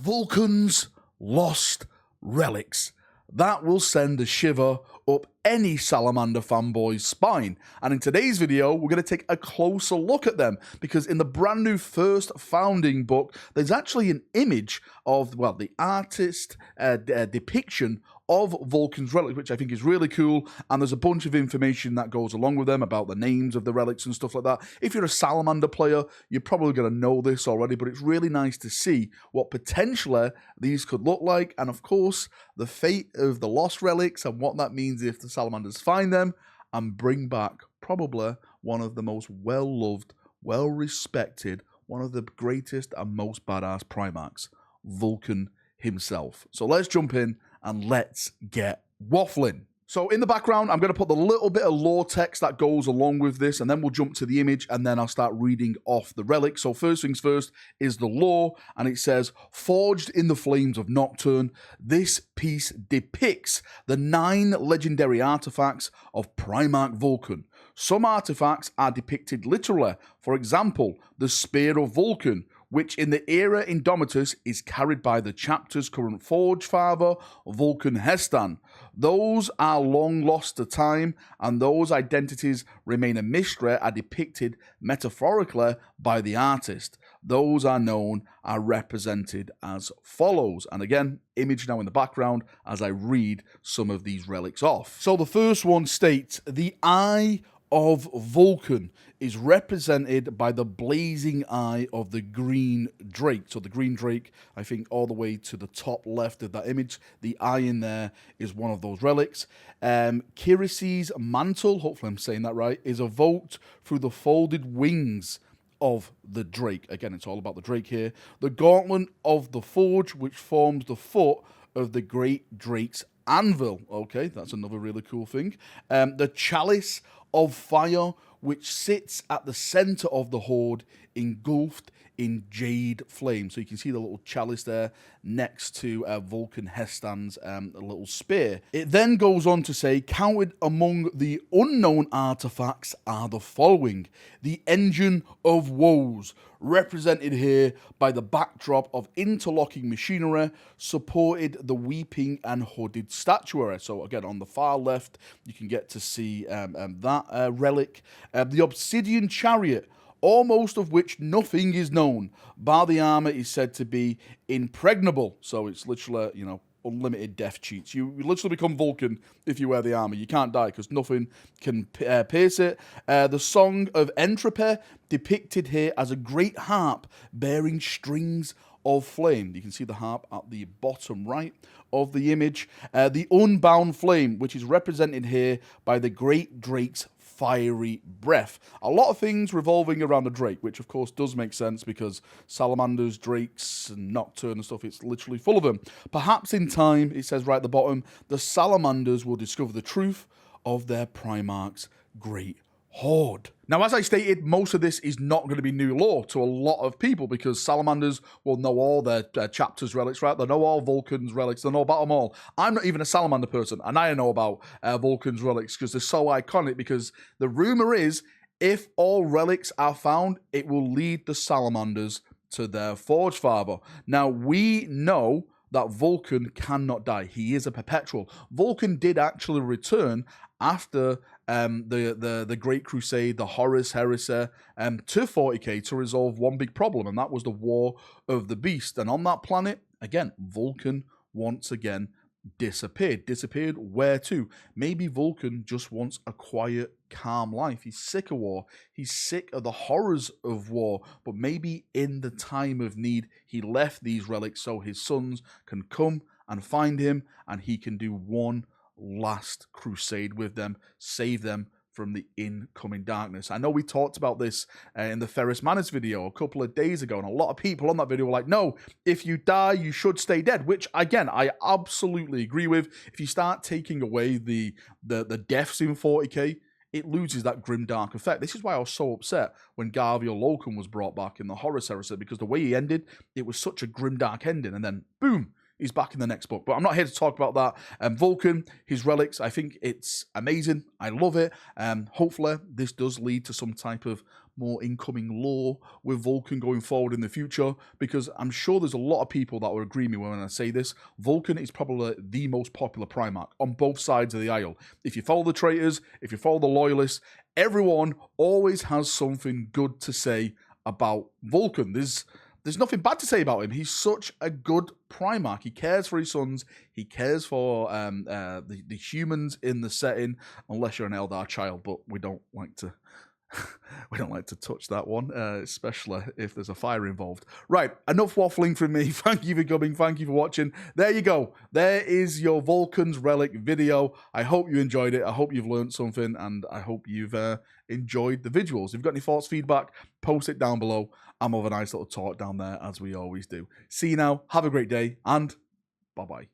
Vulkan's lost relics. That will send a shiver up any Salamander fanboy's spine. And in today's video, we're going to take a closer look at them, because in the brand new first founding book, there's actually an image of, well, the artist depiction of Vulkan's relics, which I think is really cool, and there's a bunch of information that goes along with them about the names of the relics and stuff like that. If you're a Salamander player, you're probably going to know this already, but it's really nice to see what potentially these could look like, and of course, the fate of the lost relics and what that means if the Salamanders find them and bring back probably one of the most well-loved, well-respected, one of the greatest and most badass Primarchs, Vulkan himself. So let's jump in and let's get waffling. So in the background, I'm going to put the little bit of lore text that goes along with this, and then we'll jump to the image, and then I'll start reading off the relic. So first things first is the lore, and it says, forged in the flames of Nocturne, this piece depicts the 9 legendary artifacts of Primarch Vulkan. Some artifacts are depicted literally. For example, the Spear of Vulkan, which in the era Indomitus is carried by the chapter's current Forge Father, Vulkan Hestan. Those are long lost to time, and those identities remain a mystery, are depicted metaphorically by the artist. Those are represented as follows. And again, image now in the background as I read some of these relics off. So the first one states, the Eye of Vulkan is represented by the blazing eye of the green drake. So the green drake, I think all the way to the top left of that image, the eye in there is one of those relics. Kiris's mantle, hopefully I'm saying that right, is evoked through the folded wings of the drake. Again, it's all about the drake here. The gauntlet of the forge, which forms the foot of the great drake's anvil. Okay, that's another really cool thing. The chalice of fire, which sits at the center of the horde, engulfed in jade flame. So you can see the little chalice there next to Vulkan Hestan's little spear. It then goes on to say, counted among the unknown artifacts are the following. The Engine of Woes, represented here by the backdrop of interlocking machinery, supported the weeping and hooded statuary. So again, on the far left, you can get to see that relic. The Obsidian Chariot, almost of which nothing is known, bar the armor is said to be impregnable. So it's literally, you know, unlimited death cheats. You literally become Vulkan if you wear the armor. You can't die because nothing can pierce it. The Song of Entropy, depicted here as a great harp bearing strings of flame. You can see the harp at the bottom right of the image. The Unbound Flame, which is represented here by the great drake's fiery breath. A lot of things revolving around the drake, which of course does make sense because salamanders, drakes, and nocturne and stuff, it's literally full of them. Perhaps in time, it says right at the bottom, the salamanders will discover the truth of their Primarch's great horde. Now, as I stated, most of this is not going to be new lore to a lot of people because salamanders will know all their chapters relics, right? They know all Vulkan's relics. They know about them all. I'm not even a salamander person, and I know about Vulkan's relics because they're so iconic, because the rumor is if all relics are found, it will lead the salamanders to their Forge Father. Now, we know that Vulkan cannot die. He is a perpetual. Vulkan did actually return after the Great Crusade, the Horus Heresy, to 40k to resolve one big problem, and that was the War of the Beast. And on that planet, again, Vulkan once again disappeared. Disappeared where to? Maybe Vulkan just wants a quiet, calm life. He's sick of war. He's sick of the horrors of war. But maybe in the time of need, he left these relics so his sons can come and find him, and he can do one last crusade with them, save them from the incoming darkness. I know we talked about this in the Ferris Manors video a couple of days ago, and a lot of people on that video were like, no, if you die, you should stay dead, which, again, I absolutely agree with. If you start taking away the deaths in 40k, it loses that grimdark effect. This is why I was so upset when Garviel Locum was brought back in the Horus Heresy, because the way he ended, it was such a grimdark ending, and then, boom, he's back in the next book. But I'm not here to talk about that. Vulkan, his relics, I think it's amazing. I love it. Hopefully, this does lead to some type of more incoming lore with Vulkan going forward in the future, because I'm sure there's a lot of people that will agree with me when I say this. Vulkan is probably the most popular Primarch on both sides of the aisle. If you follow the traitors, if you follow the loyalists, everyone always has something good to say about Vulkan. There's nothing bad to say about him. He's such a good Primarch. He cares for his sons. He cares for the humans in the setting, unless you're an Eldar child, but we don't like to we don't like to touch that one, especially if there's a fire involved. Right, enough waffling from me. Thank you for coming. Thank you for watching. There you go. There is your Vulkan's Relic video. I hope you enjoyed it. I hope you've learned something, and I hope you've enjoyed the visuals. If you've got any thoughts, feedback, post it down below. I'm over a nice little talk down there, as we always do. See you now. Have a great day, and bye-bye.